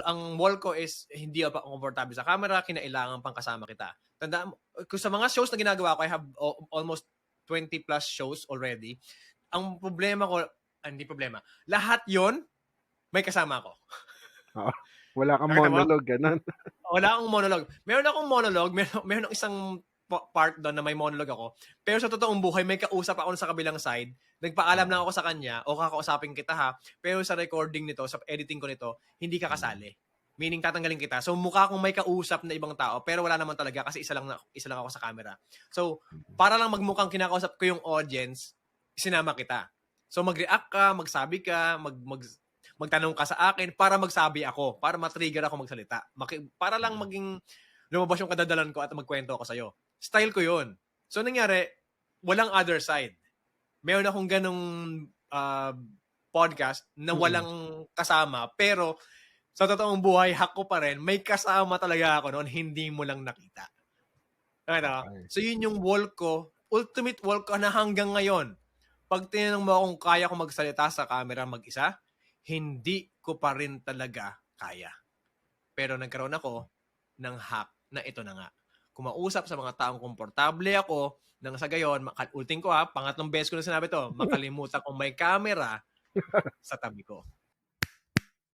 ang wall ko is hindi pa komportable sa camera, kinailangan pang kasama kita. Tandaan mo, kung sa mga shows na ginagawa ko, I have almost 20 plus shows already. Ang problema ko, hindi problema, lahat yon may kasama ko. Oo. Wala kang Nakita mo? monologue, ganun. Wala akong monologue. Meron akong monologue, meron isang part doon na may monologue ako. Pero sa totoong buhay, may kausap ako sa kabilang side. Nagpaalam lang ako sa kanya, o kakausapin kita ha. Pero sa recording nito, sa editing ko nito, hindi ka kasali. Meaning tatanggalin kita. So mukha akong may kausap na ibang tao, pero wala naman talaga kasi isa lang ako sa camera. So para lang magmukhang kinakausap ko yung audience, sinama kita. So mag-react ka, magsabi ka, magtanong ka sa akin para magsabi ako, para ma-trigger ako magsalita. Para lang maging lumabas yung kadadalan ko at magkwento ako sa'yo. Style ko yun. So nangyari, walang other side. Meron akong ganong podcast na walang kasama, pero sa totoong buhay, hack ko pa rin, may kasama talaga ako noon, hindi mo lang nakita. Okay. So yun yung wall ko, ultimate wall ko na hanggang ngayon. Pag tinanong mo kung kaya ko magsalita sa camera mag-isa, hindi ko pa rin talaga kaya. Pero nagkaroon ako ng hack na ito na nga. Kumausap sa mga taong komportable ako, nang sa gayon, ulitin ko pangatlong beses ko na sinabi to, makalimutan kong may camera sa tabi ko.